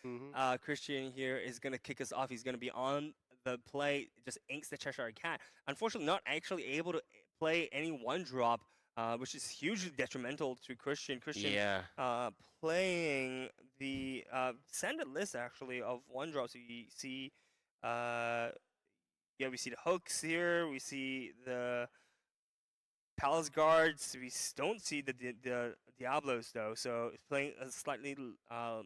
Mm-hmm. Christian here is going to kick us off. He's going to be on the play, just inks the Cheshire Cat. Unfortunately, not actually able to play any one drop, which is hugely detrimental to Christian. Christian Yeah. playing the standard list actually of one drop. So you see, uh, yeah, we see the hooks here. We see the Palace guards. We don't see the Diablos though, so it's playing a slightly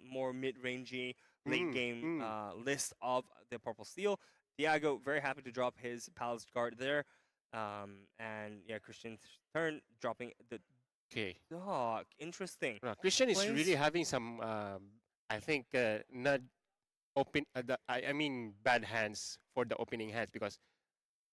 more mid-rangey late Mm, game mm. list of the purple steel. Diago very happy to drop his Palace guard there, and yeah, Christian's turn dropping the Okay. dog. Interesting Christian is really plays. having some, I think, not I mean, bad hands for the opening hands because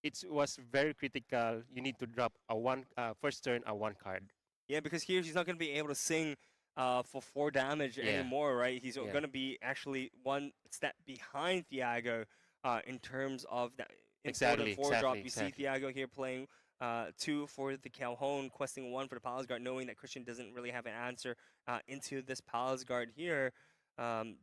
it was very critical. You need to drop a one first turn a one card. Yeah, because here he's not going to be able to sing for 4 damage Yeah. anymore, right? He's Yeah. going to be actually one step behind Thiago in terms of that. In 4 and Exactly. 4 Exactly. drop, we see Exactly. Thiago here playing 2 for the Calhoun, questing 1 for the Palace Guard, knowing that Christian doesn't really have an answer into this Palace Guard here.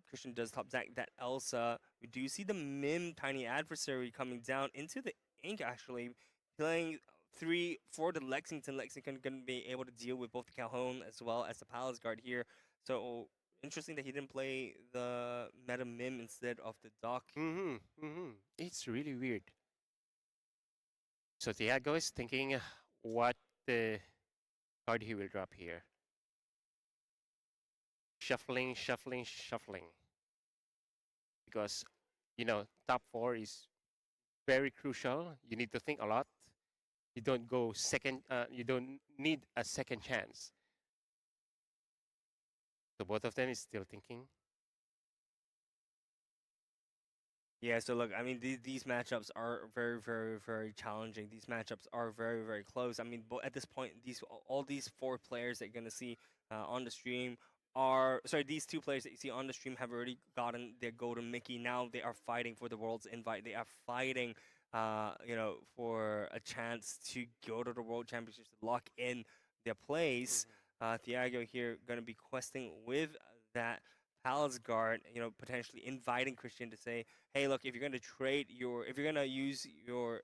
Christian does top deck that Elsa. We do see the Mim Tiny Adversary coming down into the ink, actually, playing 3 for the Lexington. Lexington going to be able to deal with both the Calhoun as well as the Palace Guard here. So interesting that he didn't play the Meta Mim instead of the Doc here. Mm-hmm. Mm-hmm. It's really weird. So Thiago is thinking what the card he will drop here. Shuffling, shuffling, shuffling. Because top four is very crucial. You need to think a lot. You don't go second. You don't need a second chance. So both of them is still thinking. Yeah, so look, I mean, these matchups are very, very, very challenging. These matchups are very, very close. I mean, but at this point, these all these 4 players that you're gonna see on the stream are sorry. These 2 players that you see on the stream have already gotten their golden Mickey. Now they are fighting for the world's invite. They are fighting, for a chance to go to the World Championships to lock in their place. Mm-hmm. Thiago here gonna be questing with that Palace guard, potentially inviting Christian to say, hey, look, if you're gonna use your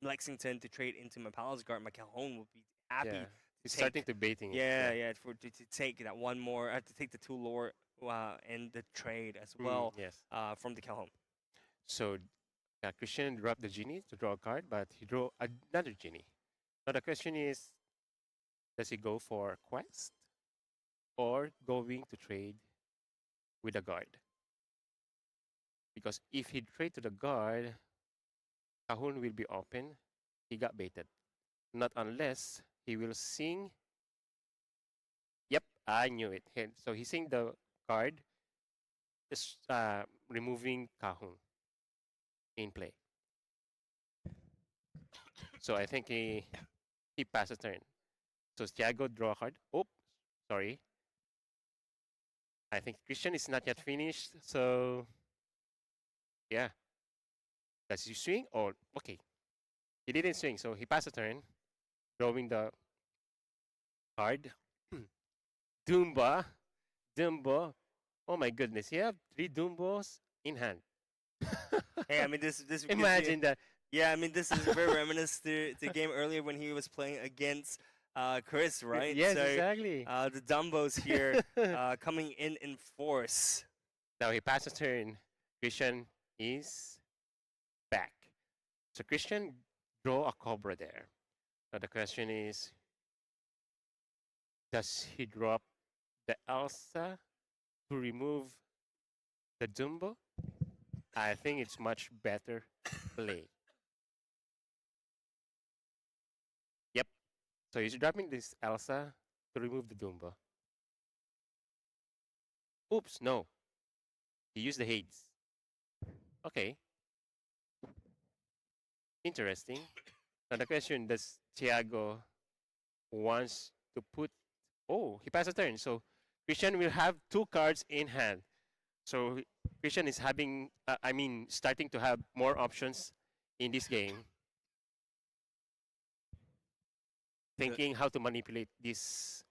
Lexington to trade into my Palace guard, my Calhoun would be happy Yeah, to he's starting take. to baiting it. Yeah, Yeah. yeah, to take that one more, to take the 2 lore and the trade as Mm, well yes. from the Calhoun. So Christian dropped the genie to draw a card, but he drew another genie. Now the question is, does he go for quest or going to trade with a guard? Because if he trade to the guard, Kahun will be open. He got baited. Not unless he will sing. Yep, I knew it. So he sing the card, just removing Kahun in play. So I think he passed a turn. So Thiago draw a card. Oh, sorry. I think Christian is not yet finished. So yeah, does he swing or okay? He didn't swing, so he passed a turn, drawing the card. Doomba, Dumbo. Oh my goodness, you have 3 Dumbos in hand. Hey, I mean, this gives you. Imagine that. Yeah, I mean, this is very reminiscent to the game earlier when he was playing against Chris, right? Yes, So exactly. the Dumbos here coming in force. Now he passed a turn. Christian is back. So Christian draw a Cobra there. Now the question is, does he drop the Elsa to remove the Dumbo? I think it's much better play. Yep. So he's dropping this Elsa to remove the Dumbo. Oops, no. He used the Hades. Okay, interesting. Now the question, does Thiago wants to put... Oh, he passed a turn. So Christian will have 2 cards in hand. So Christian is having, starting to have more options in this game, The, thinking how to manipulate this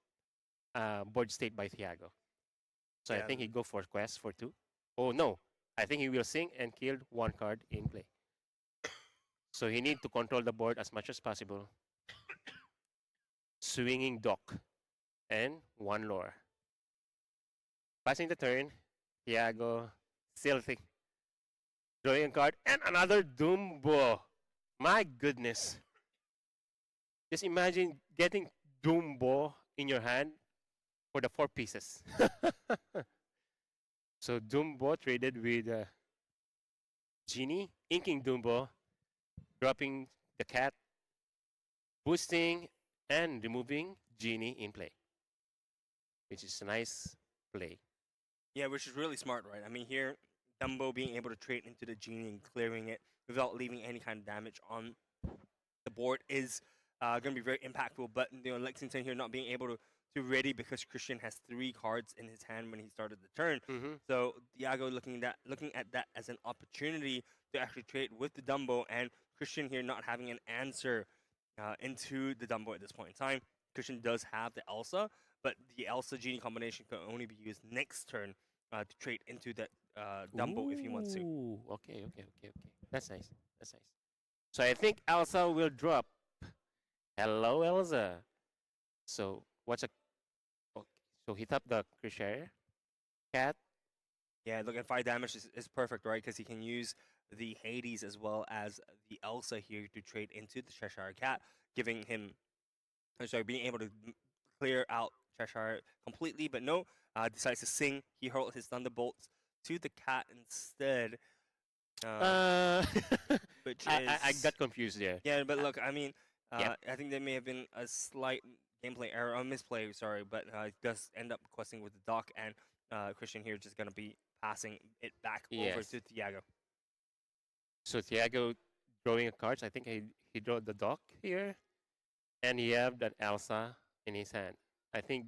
board state by Thiago. So I yeah, think he go for quest for 2. Oh no, I think he will sink and kill one card in play. So he need to control the board as much as possible. Swinging dock and one lore. Passing the turn, Thiago still think, drawing a card and another Dumbo. My goodness. Just imagine getting Dumbo in your hand for the four pieces. So Dumbo traded with Genie, inking Dumbo, dropping the cat, boosting, and removing Genie in play, which is a nice play. Yeah, which is really smart, right? I mean, here, Dumbo being able to trade into the Genie and clearing it without leaving any kind of damage on the board is going to be very impactful. But Lexington here not being able to ready because Christian has three cards in his hand when he started the turn. Mm-hmm. So Diago looking at that as an opportunity to actually trade with the Dumbo, and Christian here not having an answer into the Dumbo at this point in time. Christian does have the Elsa, but the Elsa Genie combination can only be used next turn to trade into that Dumbo if he wants to. Ooh, okay. That's nice. That's nice. So I think Elsa will drop. Hello, Elsa. So what's a? Okay. So hit up the Crusher cat. Yeah, look at 5 damage is perfect, right? Because he can use the Hades as well as the Elsa here to trade into the Cheshire Cat, giving him, sorry, being able to clear out Cheshire completely. But no, decides to sing. He hurled his Thunderbolts to the cat instead, um, Uh, which I is got confused there. yeah. But look, I mean, Yep. I think there may have been a slight gameplay error or misplay. Sorry, but it does end up questing with the dock, and Christian here just gonna be passing it back over Yes. to Thiago. So Thiago drawing a cards. I think he drew the dock here, and he have that Elsa in his hand. I think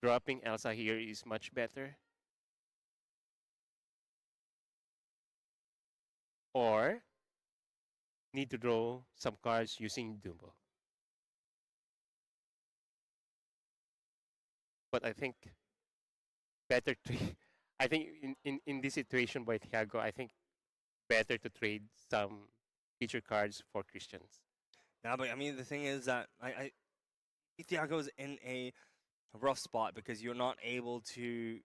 dropping Elsa here is much better. Or need to draw some cards using Dumbo. But I think better trade. I think in this situation by Thiago, I think better to trade some feature cards for Christians. Now, but I mean, the thing is that Thiago's in a rough spot because you're not able to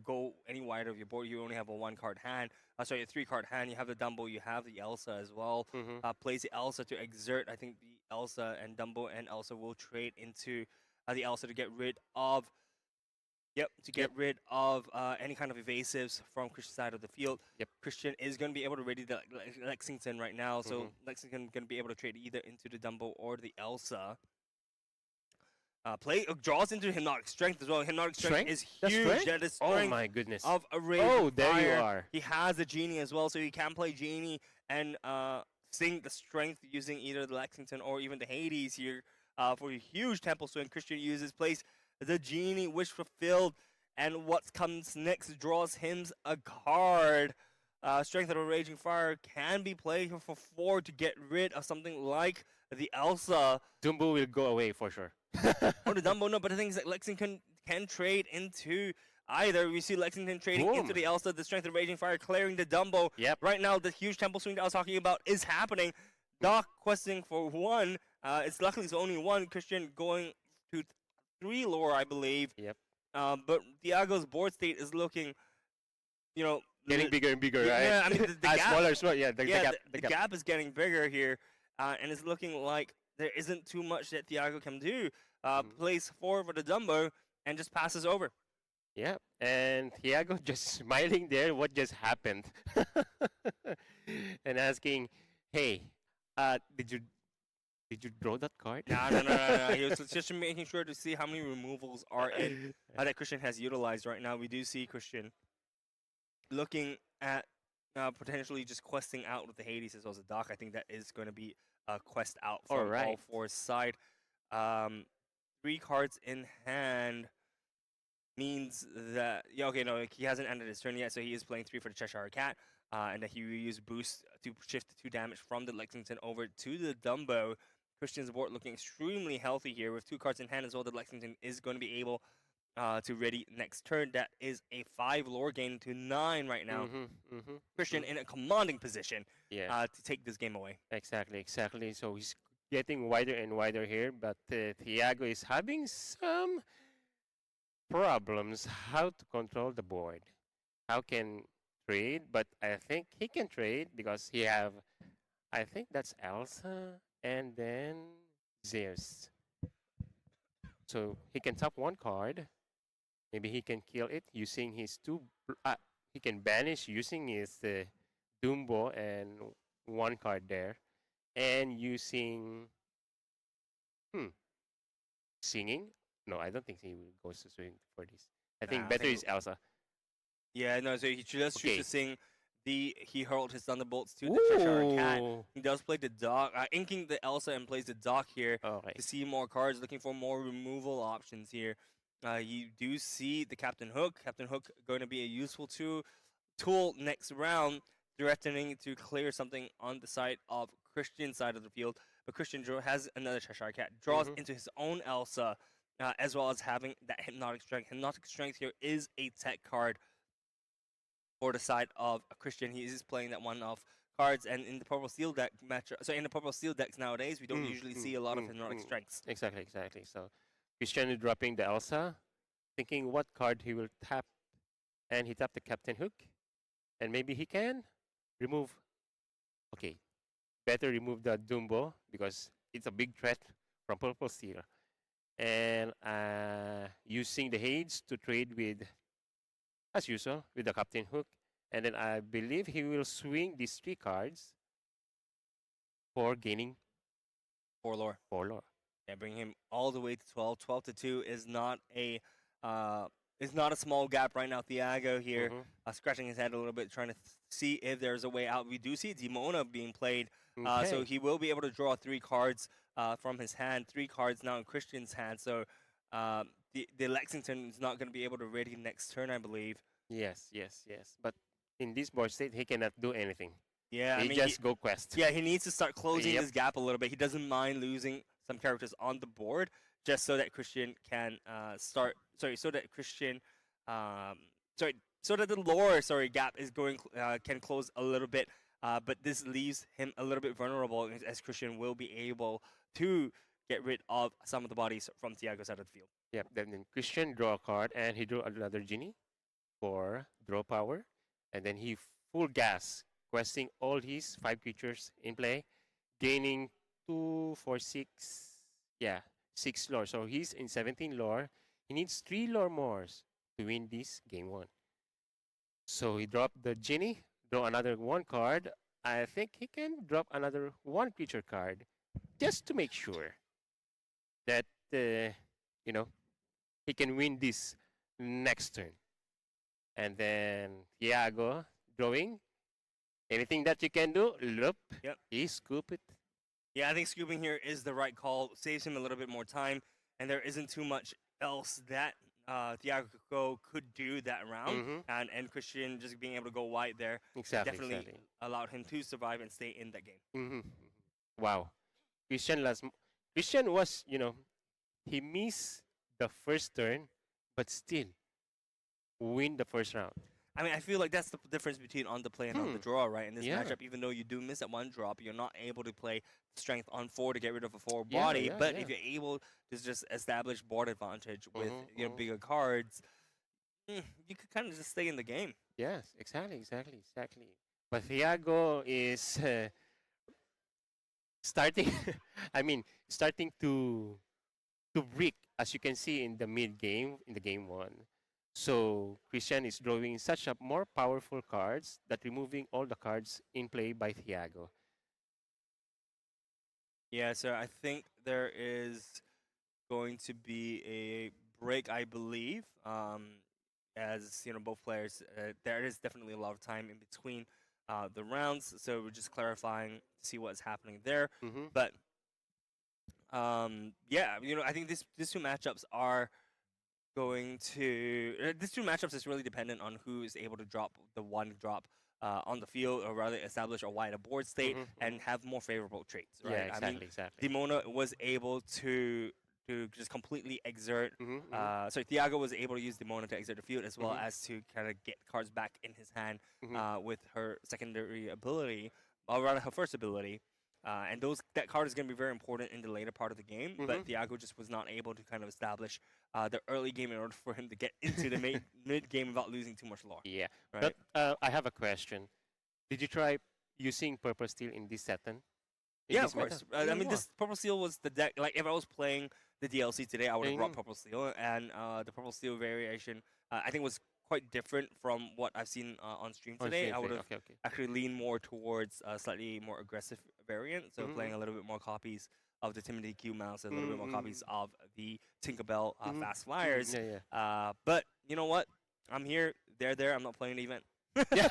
go any wider of your board. You only have a one card hand. Sorry, a 3 card hand. You have the Dumbo, you have the Elsa as well. Mm-hmm. Plays the Elsa to exert. I think the Elsa and Dumbo and Elsa will trade into the Elsa to get rid of. Yep, to get Yep. rid of any kind of evasives from Christian's side of the field. Yep. Christian is going to be able to ready the Lexington right now, so Mhm. Lexington going to be able to trade either into the Dumbo or the Elsa. Draws into Hypnotic Strength as well. Hypnotic Strength is That's huge. strength? That is Oh strength my goodness. of a Rage Oh, of there you Fire. are. He has a Genie as well, so he can play Genie and sing the Strength using either the Lexington or even the Hades here for a huge temple swing. Christian uses, plays the Genie, Wish Fulfilled, and what comes next draws him a card. Strength of a Raging Fire can be played for 4 to get rid of something like the Elsa Dumbo will go away for sure. or the Dumbo. No, but the thing is that Lexington can trade into either. We see Lexington trading into Boom. the Elsa, the Strength of Raging Fire, clearing the Dumbo. Yep. Right now, the huge temple swing that I was talking about is happening. Doc questing for 1. It's luckily it's only 1. Christian going to 3 lore, I believe. Yep. But Diago's board state is looking, Getting bigger and bigger, right? Yeah, I mean, the gap, smaller. Yeah, the gap. the gap is getting bigger here, and it's looking like there isn't too much that Thiago can do. Plays 4 for the Dumbo and just passes over. Yeah, and Thiago just smiling there. What just happened? And asking, "Hey, did you draw that card?" No. He was just making sure to see how many removals are in that Christian has utilized right now. We do see Christian looking at potentially just questing out with the Hades as well as the Doc. I think that is going to be a quest out from all Alright. 4 side. 3 cards in hand means that he hasn't ended his turn yet, so he is playing 3 for the Cheshire Cat, and that he will use boost to shift the 2 damage from the Lexington over to the Dumbo. Christian's board looking extremely healthy here with 2 cards in hand as well. The Lexington is going to be able to ready next turn. That is a 5 lore gain to 9 right now. Mm-hmm. Mm-hmm. Christian Mm-hmm. in a commanding position Yes. to take this game away. Exactly. Exactly. So he's getting wider and wider here, but Thiago is having some problems how to control the board. How can trade? But I think he can trade because he have. I think that's Elsa and then Zeus. So he can tap one card. Maybe he can kill it using his two. He can banish using his Dumbo and one card there, and using hmm singing. No, I don't think he will go to swing for this. I think I better think is Elsa. Yeah, no, so he just choose to Okay. sing he hurled his thunderbolts to the Cheshire Cat. Ooh. He does play the dock, inking the Elsa and plays the dock here Okay. to see more cards, looking for more removal options here. You do see the Captain Hook. Captain Hook going to be a useful tool next round, threatening to clear something on the side of Christian's side of the field. But Christian has another Cheshire Cat, draws Mm-hmm. into his own Elsa, as well as having that Hypnotic Strength. Hypnotic Strength here is a tech card for the side of Christian. He is playing that one off cards, and in the purple steel deck match, so in the purple steel decks nowadays, we don't Mm, usually mm, see a lot of mm, hypnotic mm. strengths. Exactly, exactly. So Cristiano dropping the Elsa, thinking what card he will tap, and he tapped the Captain Hook, and maybe he can remove. Okay, better remove the Dumbo because it's a big threat from Purple Steel. And using the Hades to trade with, as usual, with the Captain Hook. And then I believe he will swing these three cards for gaining For lore. 4 lore. Yeah, bring him all the way to 12. 12 to 2 uh, is not a small gap right now. Thiago here, Mm-hmm. scratching his head a little bit, trying to see if there's a way out. We do see Dimona being played, so Okay. he will be able to draw 3 cards from his hand. 3 cards now in Christian's hand. So the Lexington is not going to be able to ready next turn, I believe. Yes, yes, yes. But in this board state, he cannot do anything. Yeah, I He mean just go quest. yeah, he needs to start closing Yep. this gap a little bit. He doesn't mind losing some characters on the board just so that Christian can start. Sorry, so that Christian, um, sorry, so that the lore gap is going can close a little bit. But this leaves him a little bit vulnerable as Christian will be able to get rid of some of the bodies from Thiago's side of the field. Yep. Then Christian draw a card and he drew another genie for draw power. And then he full gas, questing all his 5 creatures in play, gaining 2, 4, 6. Yeah, 6 lore. So he's in 17 lore. He needs 3 lore more to win this game 1. So he dropped the genie, draw another one card. I think he can drop another 1 creature card just to make sure that you know he can win this next turn. And then Thiago drawing anything that you can do. Look, Yep. he scoop it. Yeah, I think scooping here is the right call. Saves him a little bit more time, and there isn't too much else that Thiago could do that round. Mm-hmm. And Christian just being able to go wide there Exactly, definitely exactly. allowed him to survive and stay in that game. Mm-hmm. Wow, Christian last. Christian was, he missed the first turn, but still win the first round. I mean, I feel like that's the difference between on the play and on Hmm. the draw, right? In this Yeah. matchup, even though you do miss at one drop, you're not able to play strength on 4 to get rid of a 4 Yeah, body. yeah, But yeah. if you're able to just establish board advantage with Mm-hmm. bigger cards, you could kind of just stay in the game. Yes, exactly, exactly, exactly. But Thiago is starting. I mean, starting to break, as you can see in the mid game in the game 1. So Christian is drawing such a more powerful cards that removing all the cards in play by Thiago. Yeah, so I think there is going to be a break, I believe. As both players, there is definitely a lot of time in between the rounds, so we're just clarifying to see what's happening there. Mm-hmm. But yeah, I think these two matchups are going to these two matchups is really dependent on who is able to drop the one drop on the field, or rather establish a wider board state Mm-hmm. and Mm-hmm. have more favorable traits, Yeah, right? I mean, exactly, exactly. Dimona was able to to just completely exert. Mm-hmm, mm-hmm, Sorry, Thiago was able to use the Mona to exert the field as well mm-hmm, as to kind of get cards back in his hand mm-hmm. with her secondary ability, or rather her first ability. And that card is going to be very important in the later part of the game. But Mm-hmm. Thiago just was not able to kind of establish the early game in order for him to get into the mid game without losing too much lore, Yeah, but right? I have a question. Did you try using purple steel in this setting? In Yeah, of this meta? course. I mean, Wow. this Purple Seal was the deck. Like, if I was playing the DLC today, I would have brought Mm, Purple Seal, and the Purple Seal variation, I think, was quite different from what I've seen on stream on today. stream I would thing. have Okay, okay. actually leaned more towards a slightly more aggressive variant, so Mm-hmm, playing a little bit more copies of the Timothy Q mouse, and a little bit more mm-hmm, copies of the Tinkerbell mm-hmm, Fast mm, Flyers. yeah, But you know what? I'm here. They're there. I'm not playing the event. yeah.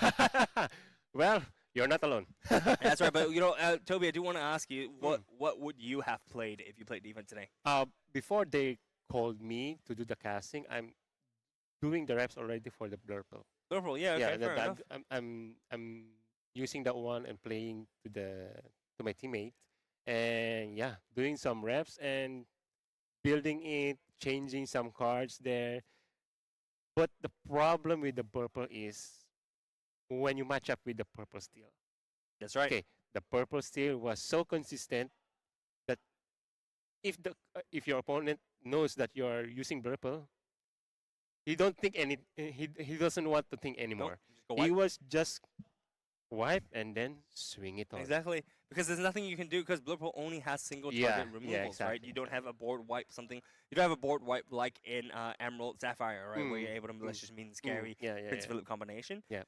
Yeah. Well, you're not alone. That's right. But Toby, I do want to ask you, Mm. what would you have played if you played the event today? Before they called me to do the casting, I'm doing the reps already for the blurple. Purple, yeah, Yeah, okay, fair enough. I'm using that one and playing to my teammate, and yeah, doing some reps and building it, changing some cards there. But the problem with the purple is when you match up with the purple steel. That's right. Okay, the purple steel was so consistent that if your opponent knows that you are using purple, he doesn't want to think Nope, anymore. just go He white. was just wipe and then swing it on. Exactly, because there's nothing you can do because Blurple only has single Yeah, target yeah, removals, right? exactly, You don't have exactly. a board wipe something. You don't have a board wipe like in Emerald Sapphire, right, where Mm, you're able to mm, malicious mean scary yeah, yeah, Prince yeah. Philip combination. Yeah.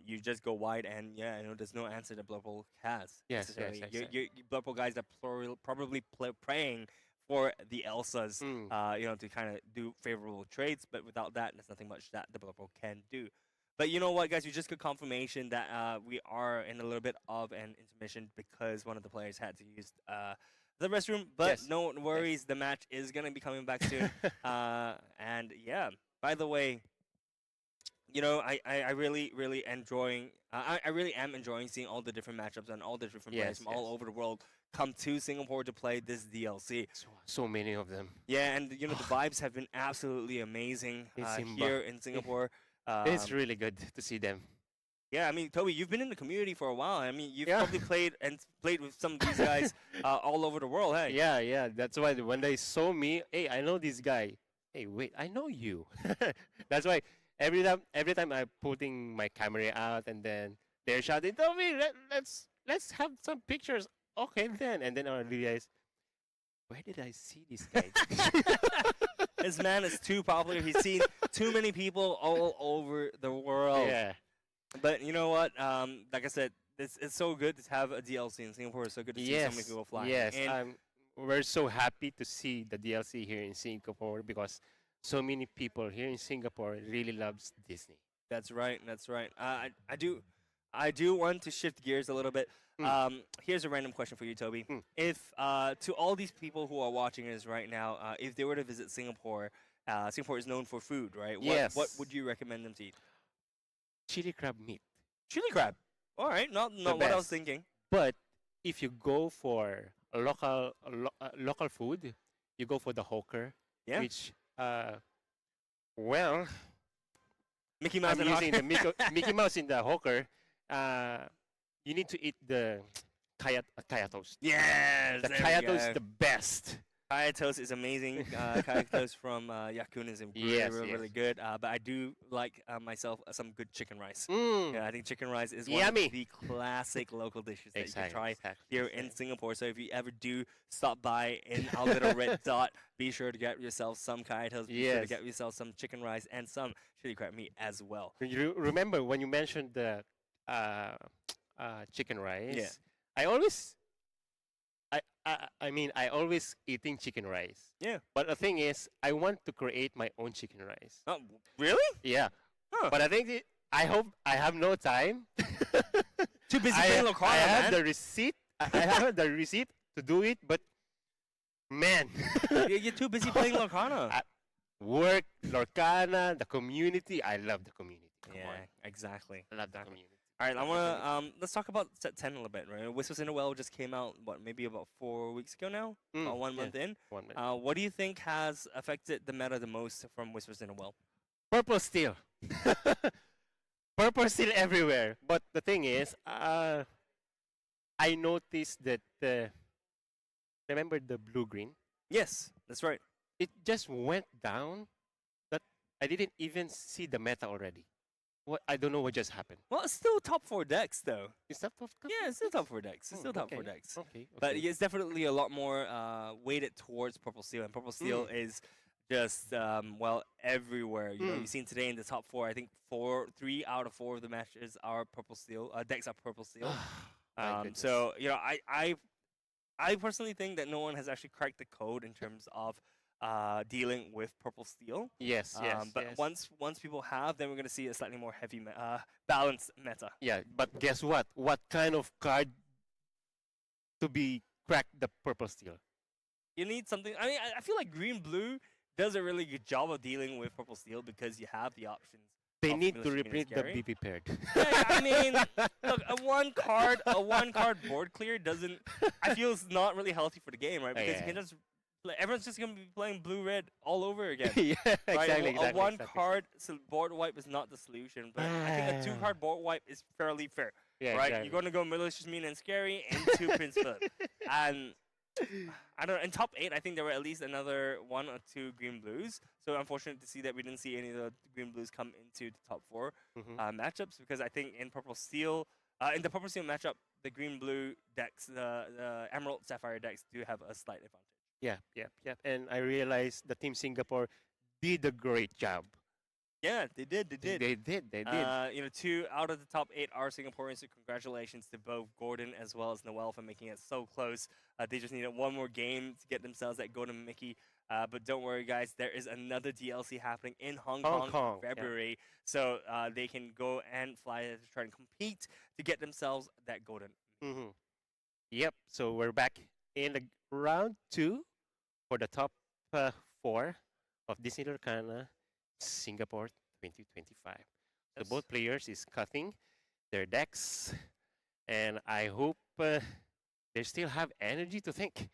You just go wide, and yeah, there's no answer that Blurple has Yes, yes, necessarily. exactly. You Blurple guys are probably praying for the Elsas, Mm. to kind of do favorable trades, but without that, there's nothing much that the Blurple can do. But you know what, guys? We just got confirmation that we are in a little bit of an intermission because one of the players had to use the restroom. But Yes. no Yes. worries, the match is gonna be coming back soon. And yeah, by the way, I really really enjoying. I really am enjoying seeing all the different matchups and all the different players Yes, from all yes. over the world come to Singapore to play this DLC. So many of them. Yeah, and the vibes have been absolutely amazing In Simba. here in Singapore. It's Um, really good to see them. Yeah, I mean, Toby, you've been in the community for a while. I mean, you've Yeah. probably played with some of these guys all over the world. Hey, Yeah, yeah. That's why when they saw me, hey, I know this guy. Hey, wait, I know you. That's why every time I'm putting my camera out and then they're shouting, Tommy, let's have some pictures. Okay then. And then I realize, where did I see this guy? this man is too popular. He's seen too many people all over the world. Yeah. But you know what? Like I said, it's so good to have a DLC in Singapore. It's so good to see so many people flying. Yes. And We're so happy to see the DLC here in Singapore because so many people here in Singapore really loves Disney. that's right. That's right. I do want to shift gears a little bit. Here's a random question for you, Toby. Mm. If to all these people who are watching us right now, if they were to visit Singapore, Singapore is known for food, right? What Yes. would you recommend them to eat? Chili crab meat. Chili crab. All right, not The what I was best. thinking. But if you go for local food, you go for the hawker, Yeah, which well, Mickey Mouse I'm and using the Hawker. Mickey Mouse in the hawker. You need to eat the kaya toast. Yes, The there kaya we toast go. is the best. Kaya toast is amazing. Kaya toast from Yakun is really, Yes, really, really yes. good. But I do like myself some good chicken rice. Mm. Yeah, I think chicken rice is one Yummy. of the classic local dishes that you can try Exactly. here in Singapore. So if you ever do stop by in our little red dot, be sure to get yourself some kaya toast. Be sure to Yes. get yourself some chicken rice and some chili crab meat as well. You remember when you mentioned the uh, chicken rice? Yeah. I always, I mean, I always eating chicken rice. Yeah. But the thing is, I want to create my own chicken rice. Oh, really? Yeah. Huh. But I think I hope I have no time. Too busy I, playing I Lorcana, have man. the receipt. I have the receipt to do it, but man, You're too busy playing Lorcana. work, Lorcana, the community. I love the community. Come Yeah, on. exactly. I love the Exactly. community. All right, I wanna opportunity. let's talk about set 10 a little bit, right? Whispers in the Well just came out what maybe about 4 weeks ago now, about one Yeah, month in. 1 minute. What do you think has affected the meta the most from Whispers in the Well? Purple steel. Purple steel everywhere. But the thing is, I noticed that remember the blue green? Yes, that's right. It just went down. That I didn't even see the meta already. What I don't know what just happened. Well, it's still top four decks though. Is that top Yeah, it's still top four decks. It's still top four Okay, decks. okay, But okay. it's definitely a lot more weighted towards Purple Steel, and Purple Steel Mm. is just well everywhere. You know, Mm. you've seen today in the top four. I think 3 out of 4 of the matches are Purple Steel. Decks are Purple Steel. My goodness. So you know, I personally think that no one has actually cracked the code in terms of dealing with Purple Steel. Yes, yes, But yes. once people have, then we're gonna see a slightly more heavy, balanced meta. Yeah, but guess what? What kind of card to be cracked the purple steel? You need something. I mean, I feel like green blue does a really good job of dealing with purple steel because you have the options They of need to Militia Green and reprint the Scary. BP paired. Yeah, yeah. I mean, look, a one card board clear doesn't. I feel it's not really healthy for the game, right? Oh, Because you yeah. can just everyone's just gonna be playing blue red all over again. Yeah, Right, exactly, a exactly, one exactly. card board wipe is not the solution, but I think a 2 card board wipe is fairly fair, Yeah, right? You're exactly. going to go malicious, mean, and scary into Prince Philip, and I don't know. In top 8, I think there were at least another 1 or 2 green blues. So unfortunate to see that we didn't see any of the green blues come into the top 4 Mhm. matchups because I think in purple steel, in the purple steel matchup, the green blue decks, the emerald sapphire decks do have a slight advantage. Yeah, yeah, yeah. And I realized the team Singapore did a great job. Yeah, they did. They did. They did. They did. 2 out of the top 8 are Singaporeans. So congratulations to both Gordon as well as Noel for making it so close. They just needed one more game to get themselves that Golden Mickey. But don't worry, guys. There is another DLC happening in Hong Hong Kong in Kong. Yeah. February. So they can go and fly to try and compete to get themselves that Golden. Mhm. Yep. So we're back in the round 2 for the top 4 of Disney Lorcana Singapore 2025. So Yes. both players is cutting their decks, and I hope they still have energy to think.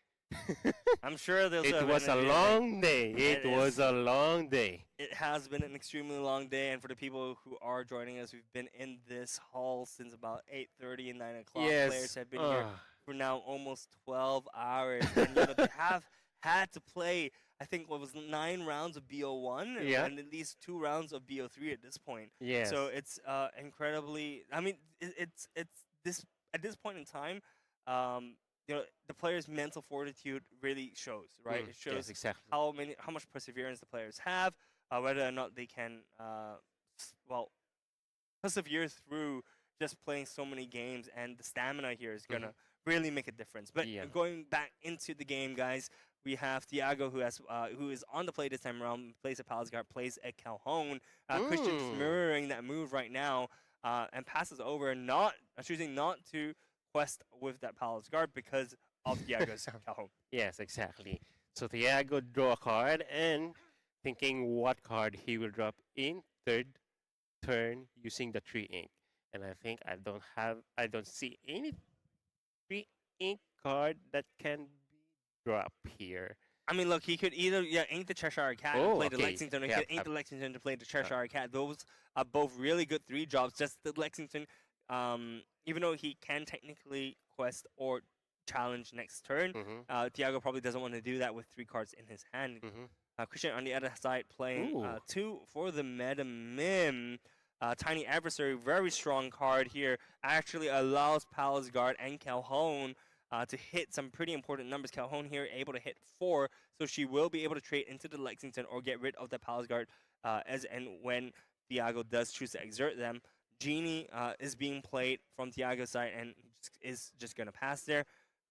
I'm sure they'll still It have was a energy to think. long day. It It was is. a long day. It has been an extremely long day, and for the people who are joining us, we've been in this hall since about 8:30 and 9 o'clock. Players Yes. have been here for now almost 12 hours, and you know they have had to play. I think what was 9 rounds of BO1 Yeah. and at least 2 rounds of BO3 at this point. Yes. So it's incredibly. I mean, it's this at this point in time. You know, the players' mental fortitude really shows, right? It Yes, shows exactly. how much perseverance the players have, whether or not they can well persevere through just playing so many games, and the stamina here is gonna really make a difference. But Yeah. going back into the game, guys, we have Thiago who is on the play this time around, plays a Palace Guard, plays a Calhoun. Christian just mirroring that move right now, and passes over, not choosing not to quest with that Palace Guard because of Thiago's Calhoun. Yes, exactly. So Thiago draw a card and thinking what card he will drop in third turn using the tree ink. And I don't see any tree ink card that can be dropped here. I mean, look, he could either ink the Cheshire Cat and Oh, play the okay. Lexington, or he Yeah, could ink the Lexington to play the Cheshire Cat. Those are both really good 3 drops. Just the Lexington, even though he can technically quest or challenge next turn, Thiago probably doesn't want to do that with 3 cards in his hand. Christian on the other side playing Ooh. 2 for the Meta Mim. Tiny Adversary, very strong card here. Actually allows Palace Guard and Calhoun to hit some pretty important numbers. Calhoun here able to hit 4, so she will be able to trade into the Lexington or get rid of the Palace Guard as and when Thiago does choose to exert them. Genie is being played from Thiago's side and is just going to pass there.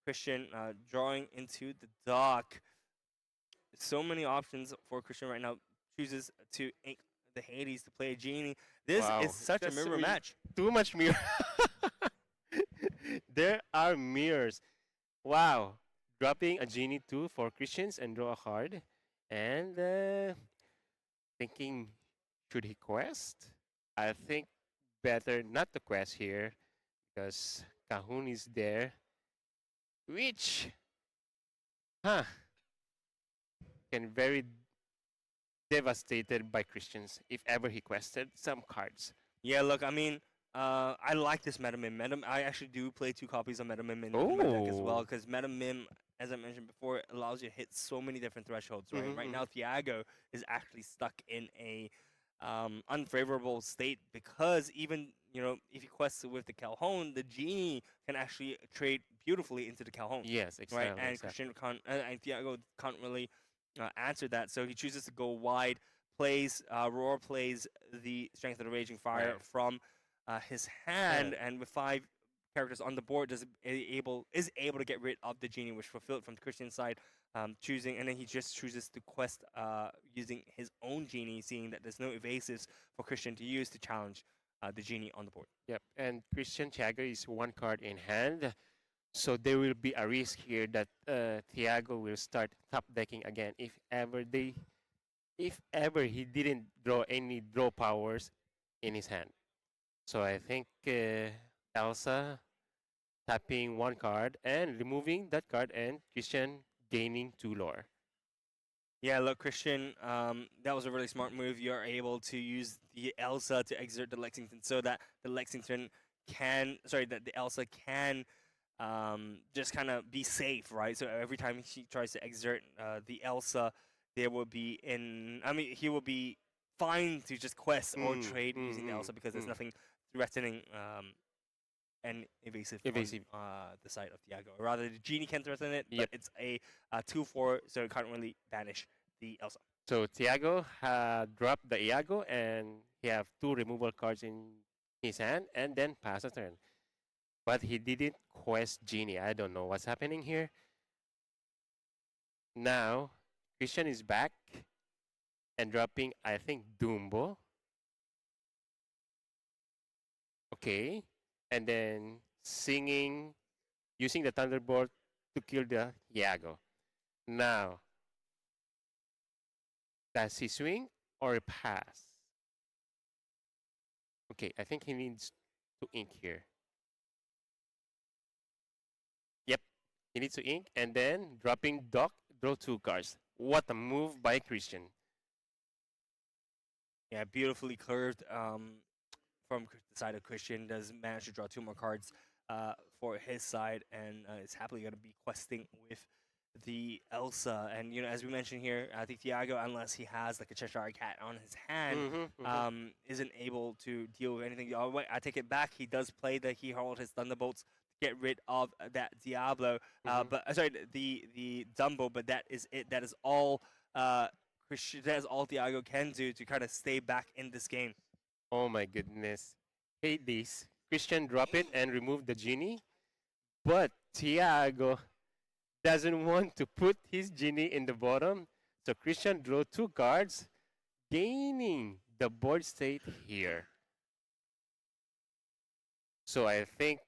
Christian drawing into the dock. So many options for Christian right now. Chooses to ink the Hades to play a Genie. This Wow. is such a That's mirror really match. Too much mirror. There are mirrors. Wow. Dropping a genie 2 for Christians and draw a card. And thinking, should he quest? I think better not to quest here because Kahun is there, which, huh, can very devastated by Christians if ever he quested some cards. Yeah, look, I mean, I like this Meta Mim. I actually do play 2 copies of Meta Mim in my deck as well, Oh. because Meta Mim, as I mentioned before, allows you to hit so many different thresholds, right? Mm-hmm, Right mm-hmm. now, Thiago is actually stuck in a unfavorable state because even, if he quests with the Calhoun, the Genie can actually trade beautifully into the Calhoun, Yes, right? exactly, And exactly. Christian can't, and Thiago can't really answer that, so he chooses to go wide, plays Roar plays the Strength of the Raging Fire Right. from his hand, And and with 5 characters on the board, is able to get rid of the Genie, which fulfilled from the Christian side, choosing, and then he just chooses to quest using his own Genie, seeing that there's no evasives for Christian to use to challenge the Genie on the board. yep, and Christian Thiago is one card in hand, so there will be a risk here that Thiago will start top decking again if ever he didn't draw any draw powers in his hand. So I think Elsa tapping one card and removing that card, and Christian gaining 2 lore. Yeah, look, Christian, that was a really smart move. You're able to use the Elsa to exert the Lexington so that the Lexington that the Elsa can just kind of be safe, right? So every time she tries to exert the Elsa, there will be he will be fine to just quest or Mm, trade mm, using the mm, Elsa because there's mm. nothing threatening and evasive on Evasive. the side of Diago. Rather, the Genie can threaten it, but Yep. it's a 2/4, so it can't really banish the Elsa. So Thiago had dropped the Iago and he have 2 removal cards in his hand and then pass a turn. But he didn't quest Genie. I don't know what's happening here. Now, Christian is back and dropping, I think, Dumbo. Okay. And then singing, using the Thunderbolt to kill the Iago. Now, does he swing or pass? Okay, I think he needs to ink here. Yep, he needs to ink and then dropping Dock, draw 2 cards. What a move by Christian. Yeah, beautifully curved from the side of Christian. Does manage to draw 2 more cards for his side, and is happily going to be questing with the Elsa. And as we mentioned here, I think Thiago, unless he has like a Cheshire Cat on his hand, Mm-hmm, mm-hmm. isn't able to deal with anything. Oh, wait, I take it back. He does play that he hurled his Thunderbolts to get rid of that Diablo. Mm-hmm. But sorry, the Dumbo. But that is it. That is all. Christian, that is all Thiago can do to kind of stay back in this game. Oh my goodness. Hate this. Christian drop it and remove the Genie. But Thiago doesn't want to put his Genie in the bottom. So Christian draw 2 cards, gaining the board state here. So I think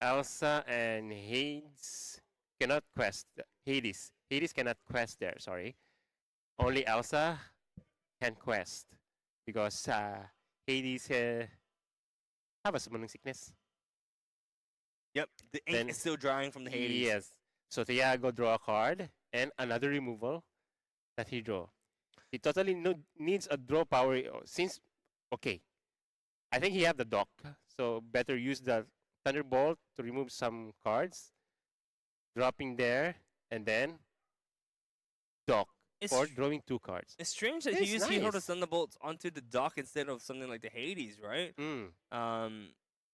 Elsa and Hades cannot quest. Hades cannot quest there, sorry. Only Elsa can quest because Hades have a summoning sickness. Yep, the ink Then is still drying from the Hades. yes, so Thiago draw a card and another removal that he draw. He totally needs a draw power since okay. I think he have the dock, so better use the Thunderbolt to remove some cards, dropping there, and then dock It's for drawing 2 cards. it's strange that he It's used He Hero nice. the Thunderbolts onto the dock instead of something like the Hades, right? Mm. Um,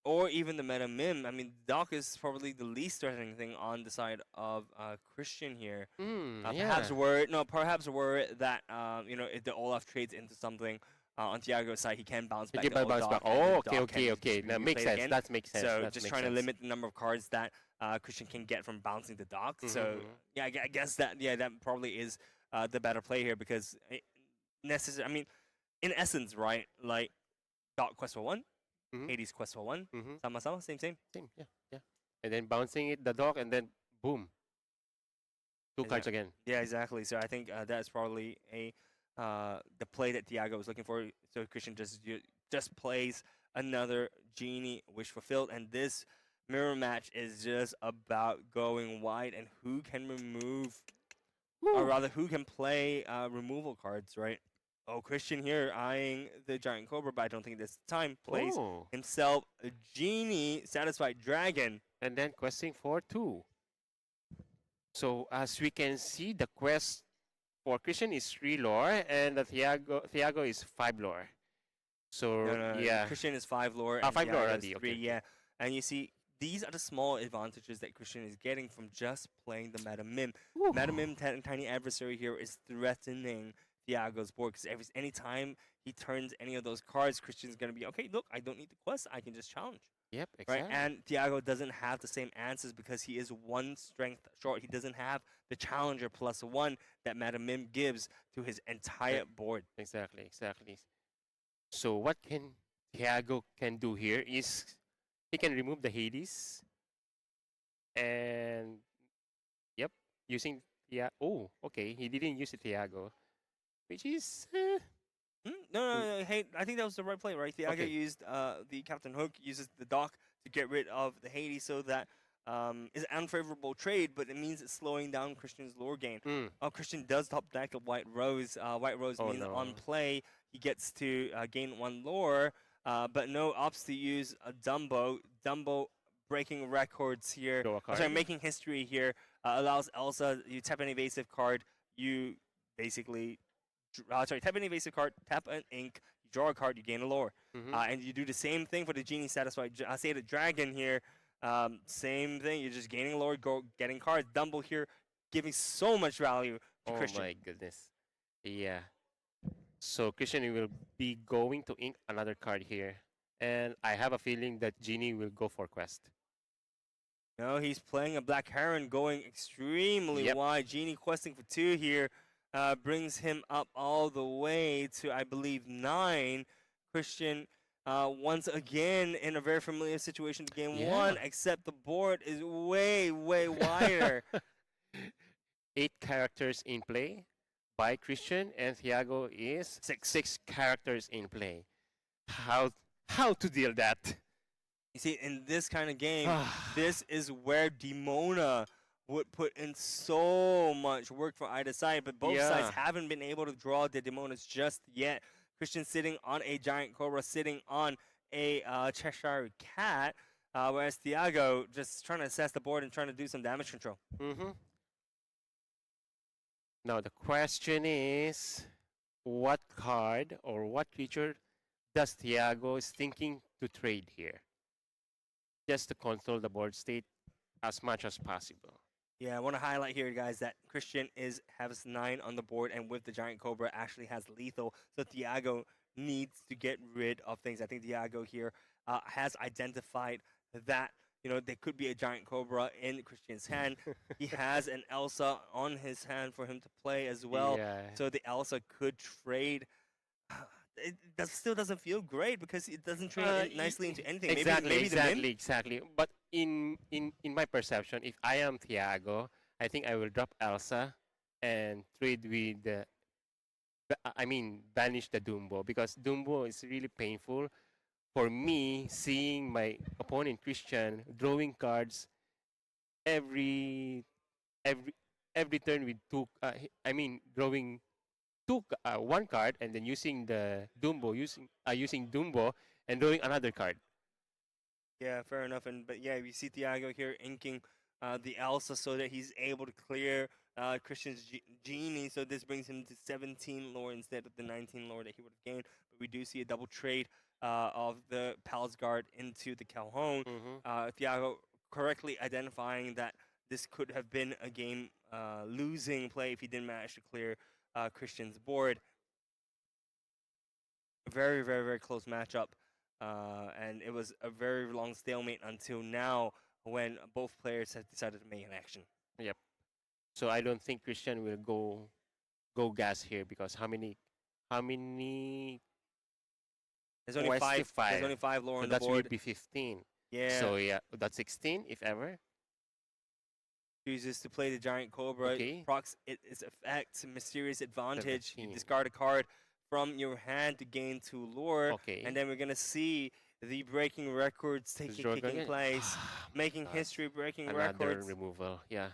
or even the Meta Mim. I mean, dock is probably the least threatening thing on the side of Christian here. Mm, Perhaps yeah. were no, perhaps were that if the Olaf trades into something on Thiago's side, he can bounce back Okay, the old bounce back. dock, and the Oh, okay, dock can okay, okay. just be Now makes replayed sense. again. That makes sense. So That just makes trying to sense. limit the number of cards that Christian can get from bouncing the dock. Mm-hmm, So mm-hmm. yeah, I guess that probably is the better play here because necessary. I mean, in essence, right? Like dock quest for one, Mm-hmm, Hades quest for one, mm-hmm. sama same. Same, yeah, yeah. And then bouncing it, the dog, and then boom, 2 cards Exactly. again. Yeah, exactly. So I think that's probably a the play that Thiago was looking for. So Christian just plays another genie wish fulfilled, and this mirror match is just about going wide and who can remove, or Woo. rather, who can play removal cards, right? Oh, Christian here eyeing the giant cobra, but I don't think this time plays Oh. himself a genie satisfied dragon. And then questing for 2. So as we can see, the quest for Christian is 3 lore, and the Thiago is 5 lore. No, So no, no. yeah, Christian is 5 lore and 5 lore Thiago is already. three. Okay, okay. Yeah, and you see, these are the small advantages that Christian is getting from just playing the meta mim. Woo. Meta mim tiny adversary here is threatening Thiago's board because any time he turns any of those cards, Christian's gonna be okay. Look, I don't need the quest. I can just challenge. Yep, Right, exactly. and Thiago doesn't have the same answers because he is one strength short. He doesn't have the challenger +1 that Meta Mim gives to his entire board. Exactly, exactly. So what can Thiago can do here is he can remove the Hades and yep, using oh, okay, he didn't use the Thiago, which is No, no, no, hey, I think that was the right play, right? Thiago okay. used the Captain Hook, uses the dock to get rid of the Hades, so that is an unfavorable trade, but it means it's slowing down Christian's lore gain. Mm. Oh, Christian does top deck a White Rose. White Rose Oh means on no, play he gets to gain 1 lore, but no opts to use a Dumbo. Dumbo breaking records here. draw a Oh, sorry, card. making history here. Allows Elsa, you tap an evasive card, you basically tap an evasive card, tap an ink, you draw a card, you gain a lore. Mm-hmm. And you do the same thing for the genie satisfied. I say the dragon here, same thing. You're just gaining lore, getting cards. Dumble here, giving so much value to Oh Christian. my goodness. Yeah. So Christian will be going to ink another card here. And I have a feeling that Genie will go for quest. No, he's playing a Black Heron, going extremely Yep. wide. Genie questing for 2 here, brings him up all the way to, I believe, 9. Christian, once again, in a very familiar situation to game Yeah. 1, except the board is way, way wider. 8 characters in play by Christian, and Thiago is 6 characters in play. How to deal that? You see, in this kind of game, this is where Demona would put in so much work for either side, but both sides Yeah. haven't been able to draw the Demonas just yet. Christian sitting on a giant cobra, sitting on a Cheshire cat, whereas Thiago just trying to assess the board and trying to do some damage control. Mm-hmm. Now the question is, what card or what creature does Thiago is thinking to trade here? Just to control the board state as much as possible. Yeah, I want to highlight here, guys, that Christian has 9 on the board, and with the giant cobra actually has lethal. So Thiago needs to get rid of things. I think Thiago here has identified that there could be a giant cobra in Christian's hand. He has an Elsa on his hand for him to play as well. Yeah. So the Elsa could trade. Still doesn't feel great because it doesn't trade nicely into anything. Exactly, maybe the mim. exactly. But in my perception, if I am Thiago, I think I will drop Elsa and trade with banish the Dumbo, because Dumbo is really painful for me seeing my opponent Christian drawing cards every every every turn with drawing 1 card and then using the Dumbo using Dumbo and drawing another card. Yeah, fair enough. But yeah, we see Thiago here inking the Elsa so that he's able to clear Christian's genie. So this brings him to 17 lore instead of the 19 lore that he would have gained. But we do see a double trade of the Palace Guard into the Calhoun. Mm-hmm. Thiago correctly identifying that this could have been a game losing play if he didn't manage to clear Christian's board. Very, very, very close matchup. And it was a very long stalemate until now when both players have decided to make an action. Yep. So I don't think Christian will go gas here, because how many There's only West to 5. There's only 5 lore so on the that will board. be 15. Yeah. So yeah, that's 16 if ever. Chooses to play the giant cobra. Okay. Procs its effect, mysterious advantage. You 17. discard a card from your hand to gain 2 lore. Okay. And then we're gonna see the breaking records This draw taking again. place, My making God. history, breaking Another records. removal. Yeah.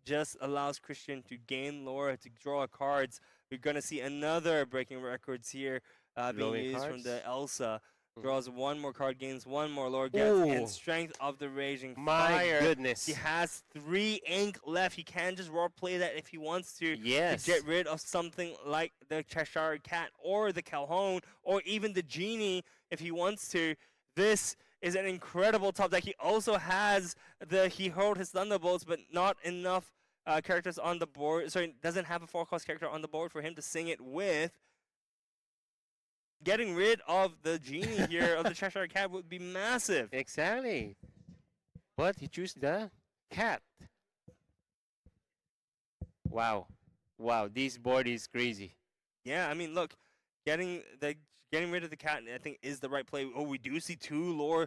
Just allows Christian to gain lore, to draw cards. We're gonna see another breaking records here being Drawing used from the cards. Elsa. Mhm. Draws one more card, gains one more lore, gets and Ooh. strength of the raging My fire. He goodness. has 3 ink left. He can just raw play that if he wants to Yes. get rid of something like the Cheshire Cat or the Calhoun or even the Genie if he wants to. This is an incredible top deck. He also has he hurled his Thunderbolts, but not enough characters on the board. Sorry, doesn't have a 4-cost character on the board for him to sing it with. Getting rid of the Genie here of the Cheshire Cat would be massive. Exactly. But he chose the cat. Wow. Wow. This board is crazy. Yeah, I mean, look, getting the getting rid of the cat, I think, is the right play. Oh, we do see 2 lore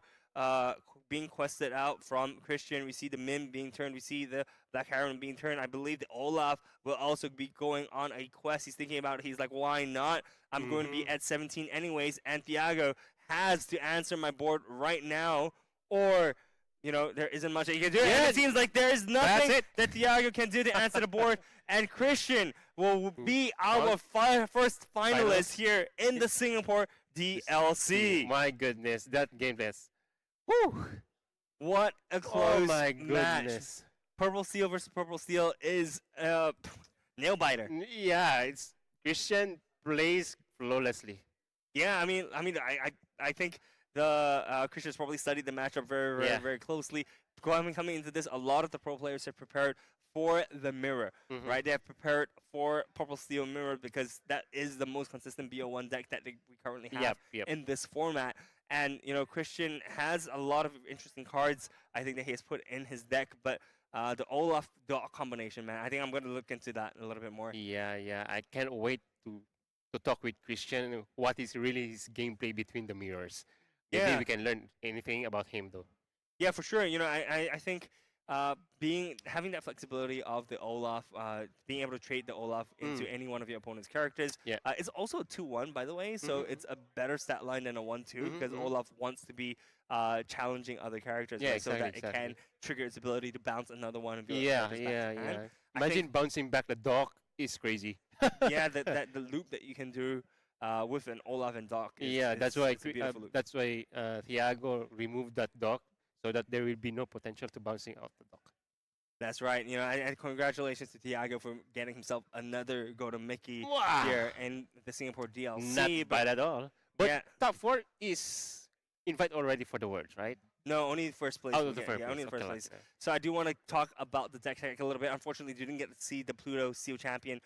being quested out from Christian. We see the Mim being turned. We see the Black Heron being turned. I believe the Olaf will also be going on a quest. He's thinking about it. He's like, why not? I'm going to be at 17 anyways. And Thiago has to answer my board right now, or there isn't much that he can do. And Yeah, it seems like there is nothing it. that Thiago can do to answer the board. And Christian will be our first finalist Finals. here in the Singapore DLC. My goodness. That gamepless. Woo. What a Oh close my match. goodness. Purple Steel versus Purple Steel is a nail biter. Yeah, it's Christian plays flawlessly. Yeah, I think the Christians probably studied the matchup very closely. Coming into this, a lot of the pro players have prepared for the mirror, right? They have prepared for Purple Steel Mirror because that is the most consistent BO1 deck that we currently have in this format. And Christian has a lot of interesting cards. I think that he has put in his deck, but the Olaf dot combination, man, I think I'm going to look into that a little bit more. Yeah. I can't wait to talk with Christian. What is really his gameplay between the mirrors? Maybe we can learn anything about him though. Yeah, for sure. I think having that flexibility of the Olaf, being able to trade the Olaf into any one of your opponent's characters. Yeah. It's also a 2-1, by the way, so it's a better stat line than a 1-2 because Olaf wants to be challenging other characters, Yeah, right, so that exactly. it can trigger its ability to bounce another one of your Yeah. characters back to hand. I Imagine think- bouncing back the dog is crazy. yeah, the loop that you can do with an Olaf and Doc. That's why it's a beautiful loop. Thiago removed that dog so that there will be no potential to bouncing out the dog. That's right. And congratulations to Thiago for getting himself another Go to Mickey Wow. here in the Singapore DLC. Not bad at all. But yeah. top 4 is invite already for the Worlds, right? No, only first place. Out of the Yeah, first yeah, place. only the first Okay, place. okay. So I do want to talk about the deck tech a little bit. Unfortunately, didn't get to see the Pluto Steel Champion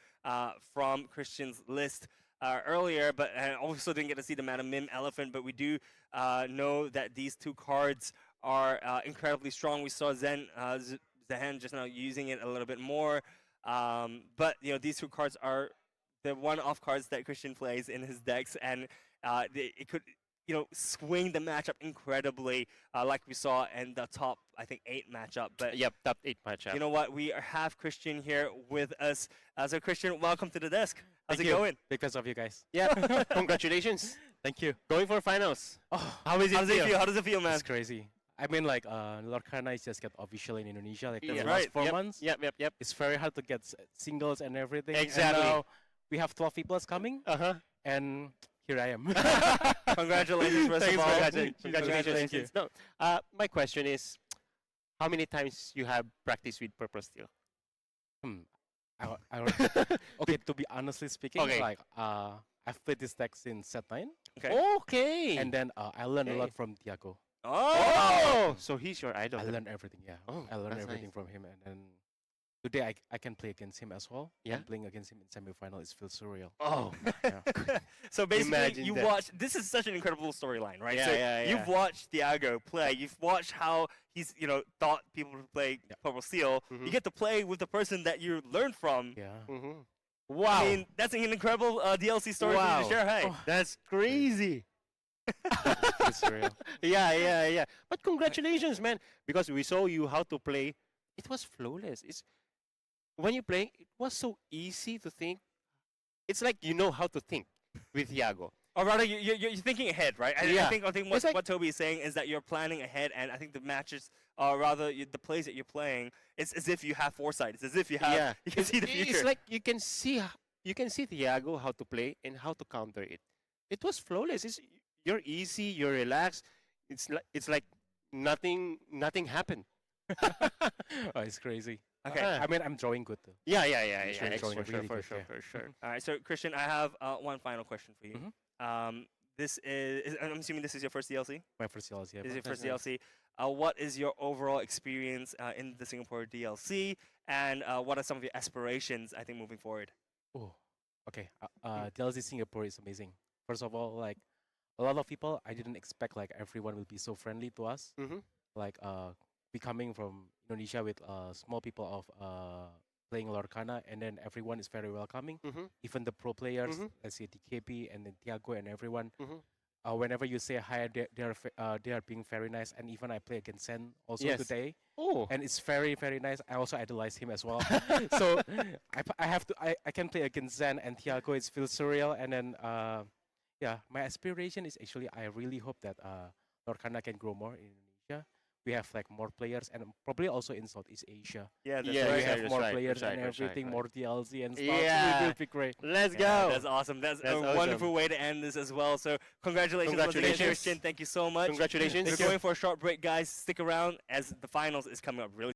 from Christian's list earlier, but I also didn't get to see the Madam Mim Elephant. But we do know that these 2 cards are incredibly strong. We saw Zehen just now using it a little bit more. But these 2 cards are the one-off cards that Christian plays in his decks, and it could swing the matchup incredibly, like we saw in the top, I think, 8 matchup. But top 8 matchup. you know what? We have Christian here with us. So Christian, welcome to the desk. How's Thank it you. going? Big fans of you guys. Yeah, congratulations. Thank you. Going for finals. Oh, How is it How does it feel? feel? How does it feel, man? it's crazy. I mean, like, Lorcana is just got official in Indonesia, like, Yeah. the That's last right. 4 Yep. months. Yep. It's very hard to get singles and everything. Exactly. And now we have 12 people coming, Uh-huh. and here I am. Congratulations, first Thanks, of all. congratulations. No, my question is, how many times you have practiced with Purple Steel? Hmm. Okay, to be honestly speaking, Okay. like, I've played this deck since set 9, Okay. Okay. and then I learned a Okay. lot from Thiago. Oh! so he's your idol. I learned everything, yeah. Oh, I learned that's everything nice. from him, and then today I can play against him as well. Yeah? And playing against him in semi-final is feels surreal. Oh, Yeah. So basically, Imagine you that. watched. This is such an incredible storyline, right? Yeah, so yeah, yeah. you've watched Thiago play. You've watched how he's, taught people to play Yeah. Purple Steel. Mhm. You get to play with the person that you learned from. Yeah. Mm-hmm. I Wow, mean, that's an incredible DLC story for you Wow. to share. Hey, Oh. that's crazy. It's surreal. Yeah. But congratulations, man, because we saw you how to play. It was flawless. It's when you play, it was so easy to think. It's like you know how to think with Thiago. Or rather, you're thinking ahead, right? Yeah. I think It's like- what Toby is saying is that you're planning ahead, and I think the matches, or rather the plays that you're playing, it's as if you have foresight. It's as if you have Yeah. you can see the It's future. like you can see Thiago how to play and how to counter it. It was flawless. You're easy. You're relaxed. It's like nothing happened. Oh, it's crazy. Okay. Ah. I mean, I'm drawing good though. Yeah. He's really X drawing for sure. really For good, sure. yeah. For sure. All right, so Christian, I have one final question for you. Mhm. This I'm assuming this is your first DLC. My first DLC. Yeah, This is your but- first nice. DLC. What is your overall experience in the Singapore DLC, and what are some of your aspirations? I think moving forward. Oh, okay. DLC Singapore is amazing. First of all, like a lot of people, I didn't expect like everyone will be so friendly to us. Mm-hmm. Like we coming from Indonesia with small people of playing Lorcana, and then everyone is very welcoming. Mm-hmm. Even the pro players, Mhm. let's say DKP and then Tiago and everyone. Mhm. Whenever you say hi, they are being very nice. And even I play against Sen also Yes. today, Oh. and it's very very nice. I also idolize him as well. So I can play against Zen and Thiago. It feels surreal. And then yeah, my aspiration is actually I really hope that Lorcana can grow more in Indonesia. We have like more players and probably also in Southeast Asia. Yeah, that's Yeah, We right. yeah, have that's more right, players that's and right, that's right, everything, right. more DLC and stuff. Yeah. It will be great. Let's Yeah, go. that's awesome. That's That's a awesome. wonderful way to end this as well. So congratulations, once again, Congratulations. Christian. Thank you so much. Congratulations. We're going for a short break, guys. Stick around as the finals is coming up really